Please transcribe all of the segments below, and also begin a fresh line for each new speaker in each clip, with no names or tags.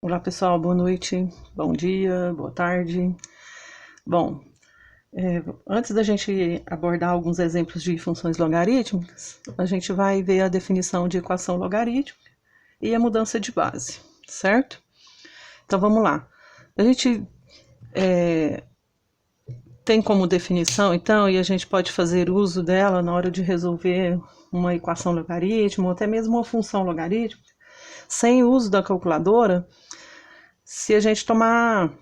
Olá pessoal, boa noite, bom dia, boa tarde. Bom, antes da gente abordar alguns exemplos de funções logarítmicas, a gente vai ver a definição de equação logarítmica e a mudança de base, certo? Então vamos lá. A gente tem como definição, então, e a gente pode fazer uso dela na hora de resolver uma equação logarítmica ou até mesmo uma função logarítmica, sem o uso da calculadora, se a gente tomar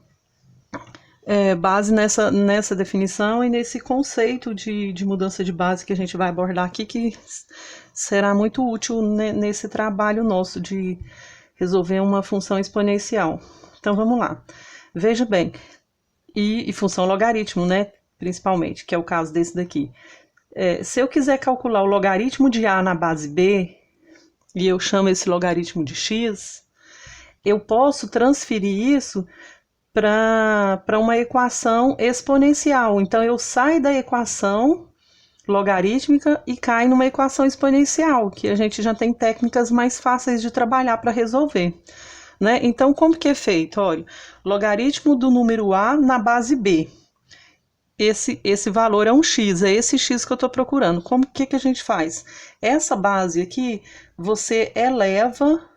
base nessa definição e nesse conceito de mudança de base que a gente vai abordar aqui, que será muito útil nesse trabalho nosso de resolver uma função exponencial. Então vamos lá. Veja bem, e função logaritmo, né? Principalmente, que é o caso desse daqui. Se eu quiser calcular o logaritmo de A na base B, e eu chamo esse logaritmo de x, eu posso transferir isso para uma equação exponencial. Então, eu saio da equação logarítmica e caio numa equação exponencial, que a gente já tem técnicas mais fáceis de trabalhar para resolver. Né? Então, como que é feito? Olha, logaritmo do número A na base B. Esse valor é um x, é esse x que eu estou procurando. Como que a gente faz? Essa base aqui, você eleva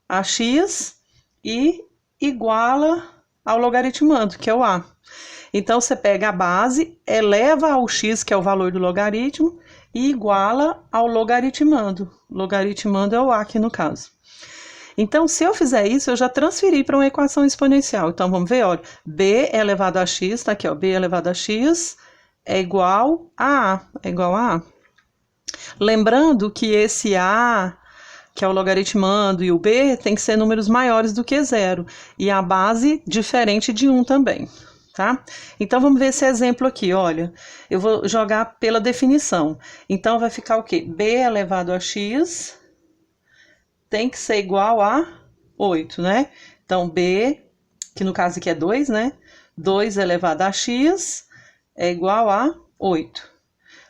a x e iguala ao logaritmando, que é o a. Então, você pega a base, eleva ao x, que é o valor do logaritmo, e iguala ao logaritmando. Logaritmando é o a aqui no caso. Então, se eu fizer isso, eu já transferi para uma equação exponencial. Então, vamos ver, olha, b elevado a x, está aqui, ó, b elevado a x é igual a, é igual a a. Lembrando que esse a, que é o logaritmando, e o b, tem que ser números maiores do que zero. E a base diferente de 1 também, tá? Então, vamos ver esse exemplo aqui, olha. Eu vou jogar pela definição. Então, vai ficar o quê? B elevado a x tem que ser igual a 8, né? Então, b, que no caso aqui é 2, né? 2 elevado a x é igual a 8.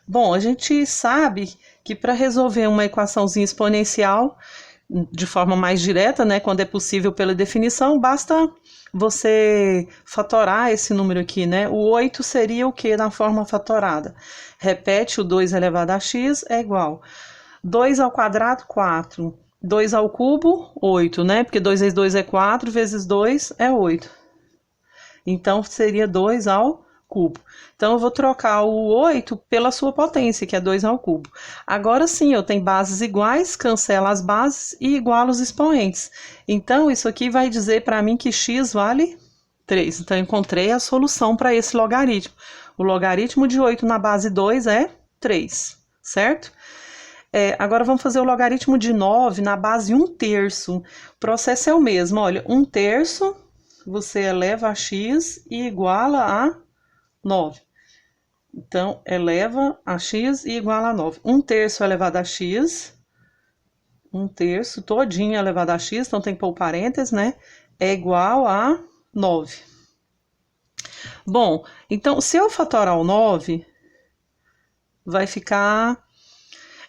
Bom, a gente sabe que para resolver uma equaçãozinha exponencial de forma mais direta, né, quando é possível pela definição, basta você fatorar esse número aqui, né? O 8 seria o que na forma fatorada? Repete, o 2 elevado a x é igual 2 ao quadrado, 4. 2 ao cubo, 8, né? Porque 2 vezes 2 é 4, vezes 2 é 8. Então, seria 2 ao cubo. Então, eu vou trocar o 8 pela sua potência, que é 2 ao cubo. Agora sim, eu tenho bases iguais, cancelo as bases e igualo os expoentes. Então, isso aqui vai dizer para mim que x vale 3. Então, eu encontrei a solução para esse logaritmo. O logaritmo de 8 na base 2 é 3, certo? Agora vamos fazer o logaritmo de 9 na base 1/3. O processo é o mesmo, olha, 1/3 você eleva a x e iguala a 9. Então, eleva a x e iguala a 9. 1/3 elevado a x, 1/3 todinho elevado a x, então tem que pôr parênteses, né? É igual a 9. Bom, então, se eu fatorar o 9, vai ficar...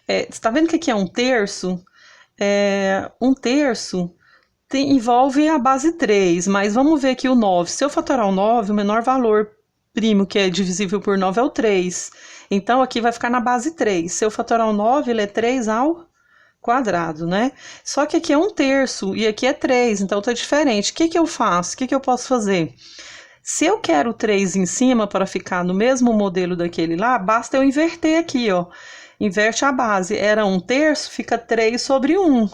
você está vendo que aqui é 1/3? 1/3 envolve a base 3, mas vamos ver aqui o 9. Se eu fatorar o 9, o menor valor primo que é divisível por 9 é o 3. Então, aqui vai ficar na base 3. Se eu fatorar o 9, ele é 3 ao quadrado, né? Só que aqui é 1/3 e aqui é 3, então tá diferente. O que eu faço? O que eu posso fazer? Se eu quero 3 em cima para ficar no mesmo modelo daquele lá, basta eu inverter aqui, ó. Inverte a base. Era 1/3, fica 3 sobre 1.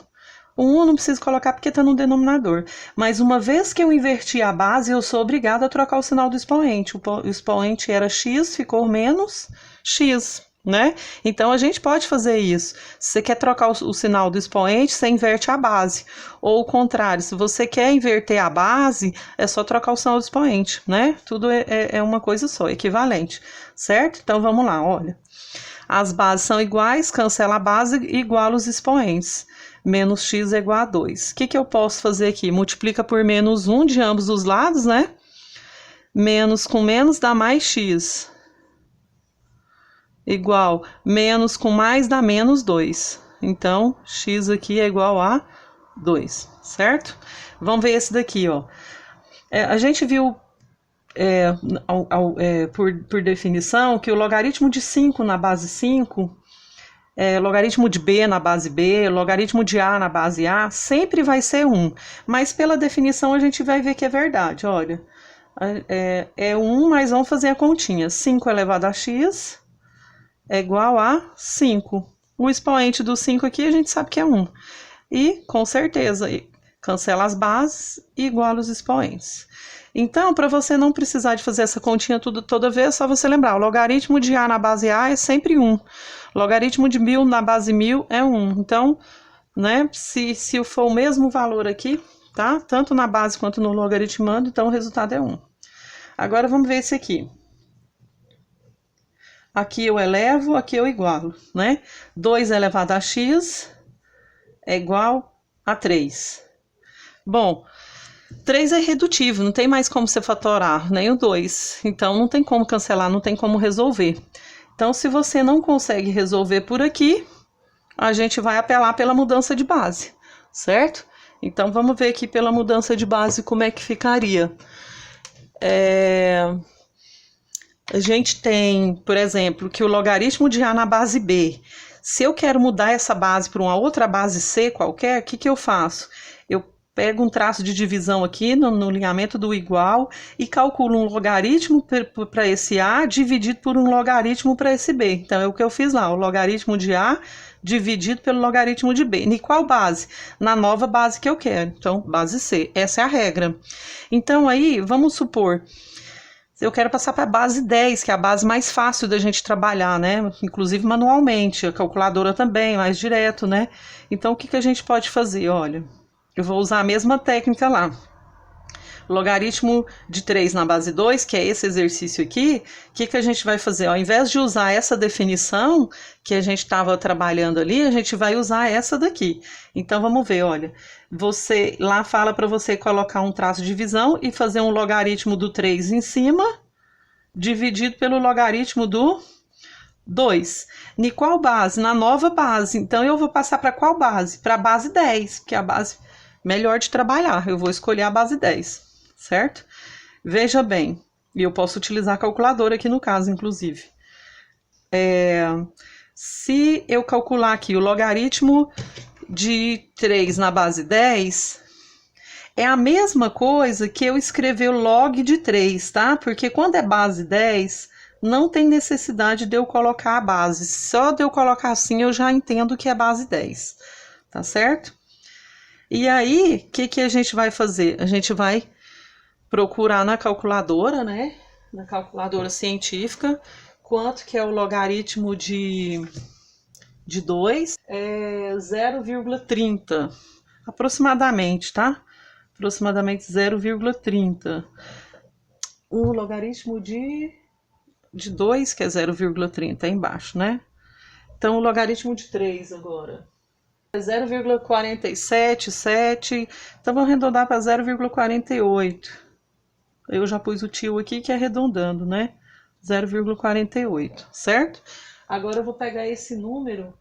O 1 eu não preciso colocar porque está no denominador. Mas uma vez que eu inverti a base, eu sou obrigada a trocar o sinal do expoente. O expoente era x, ficou menos x, né? Então, a gente pode fazer isso. Se você quer trocar o sinal do expoente, você inverte a base. Ou o contrário, se você quer inverter a base, é só trocar o sinal do expoente, né? Tudo é uma coisa só, equivalente, certo? Então, vamos lá, olha. As bases são iguais, cancela a base e iguala os expoentes. Menos x é igual a 2. O que eu posso fazer aqui? Multiplica por menos 1 de ambos os lados, né? Menos com menos dá mais x. Igual, menos com mais dá menos 2. Então, x aqui é igual a 2, certo? Vamos ver esse daqui, ó. A gente viu, por definição, que o logaritmo de 5 na base 5, logaritmo de b na base b, logaritmo de a na base a, sempre vai ser 1. Mas pela definição a gente vai ver que é verdade, olha. É 1, mas vamos fazer a continha. 5 elevado a x é igual a 5. O expoente do 5 aqui a gente sabe que é 1. E, com certeza, cancela as bases e iguala os expoentes. Então, para você não precisar de fazer essa continha toda vez, é só você lembrar, o logaritmo de a na base a é sempre 1. O logaritmo de 1000 na base 1000 é 1. Então, né, se for o mesmo valor aqui, tá? Tanto na base quanto no logaritmando, então o resultado é 1. Agora vamos ver esse aqui. Aqui eu elevo, aqui eu igualo, né? 2 elevado a x é igual a 3. Bom, 3 é irredutível, não tem mais como você fatorar, nem o 2. Então, não tem como cancelar, não tem como resolver. Então, se você não consegue resolver por aqui, a gente vai apelar pela mudança de base, certo? Então, vamos ver aqui pela mudança de base como é que ficaria. A gente tem, por exemplo, que o logaritmo de a na base b, se eu quero mudar essa base para uma outra base c qualquer, o que eu faço? Eu pego um traço de divisão aqui no alinhamento do igual e calculo um logaritmo para esse a dividido por um logaritmo para esse b. Então, é o que eu fiz lá, o logaritmo de a dividido pelo logaritmo de b. Em qual base? Na nova base que eu quero. Então, base c. Essa é a regra. Então, aí, vamos supor, eu quero passar para a base 10, que é a base mais fácil da gente trabalhar, né? Inclusive manualmente, a calculadora também, mais direto, né? Então, o que a gente pode fazer? Olha, eu vou usar a mesma técnica lá. Logaritmo de 3 na base 2, que é esse exercício aqui, o que a gente vai fazer? Ao invés de usar essa definição que a gente estava trabalhando ali, a gente vai usar essa daqui. Então, vamos ver, olha. Você lá fala para você colocar um traço de divisão e fazer um logaritmo do 3 em cima, dividido pelo logaritmo do 2. Em qual base? Na nova base. Então, eu vou passar para qual base? Para a base 10, que é a base melhor de trabalhar. Eu vou escolher a base 10, certo? Veja bem, e eu posso utilizar a calculadora aqui no caso, inclusive. Se eu calcular aqui o logaritmo de 3 na base 10, é a mesma coisa que eu escrever o log de 3, tá? Porque quando é base 10, não tem necessidade de eu colocar a base. Só de eu colocar assim, eu já entendo que é base 10, tá certo? E aí, o que a gente vai fazer? A gente vai procurar na calculadora, né? Na calculadora científica, quanto que é o logaritmo de 2? É 0,30, aproximadamente, tá? Aproximadamente 0,30. O logaritmo de 2, que é 0,30, é embaixo, né? Então, o logaritmo de 3 agora. 0,477, então vamos arredondar para 0,48. Eu já pus o tio aqui que é arredondando, né? 0,48, certo? Agora eu vou pegar esse número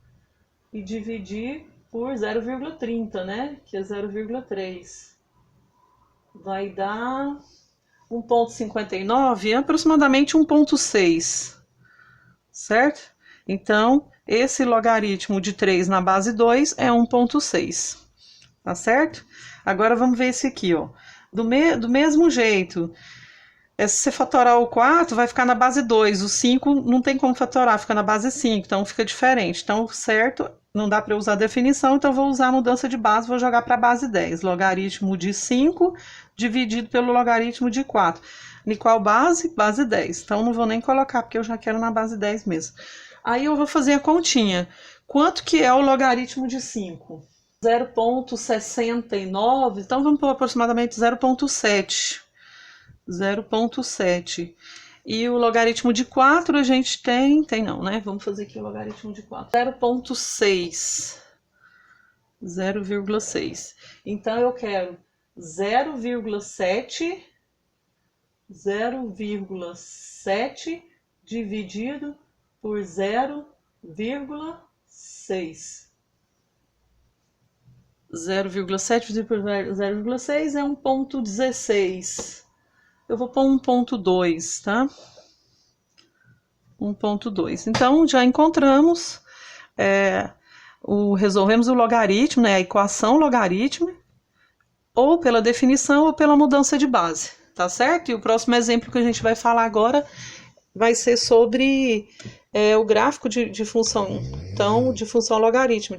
e dividir por 0,30, né? Que é 0,3. Vai dar 1,59, aproximadamente 1,6, certo? Então, esse logaritmo de 3 na base 2 é 1,6, tá certo? Agora vamos ver esse aqui, ó. Do mesmo jeito, se você fatorar o 4, vai ficar na base 2. O 5 não tem como fatorar, fica na base 5, então fica diferente. Então, certo, não dá para usar a definição, então vou usar a mudança de base, vou jogar para a base 10. Logaritmo de 5 dividido pelo logaritmo de 4. Em qual base? Base 10. Então, não vou nem colocar, porque eu já quero na base 10 mesmo. Aí eu vou fazer a continha. Quanto que é o logaritmo de 5? 0,69, então vamos por aproximadamente 0,7. 0,7. E o logaritmo de 4 a gente tem não, né? Vamos fazer aqui o logaritmo de 4. 0,6. 0,6. Então, eu quero 0,7 dividido por 0,6. 0,7 dividido por 0,6 é 1,16. Eu vou pôr 1,2, tá? 1,2. Então, já encontramos, resolvemos o logaritmo, né, a equação logarítmica, ou pela definição ou pela mudança de base, tá certo? E o próximo exemplo que a gente vai falar agora vai ser sobre o gráfico de função, então, de função logarítmica.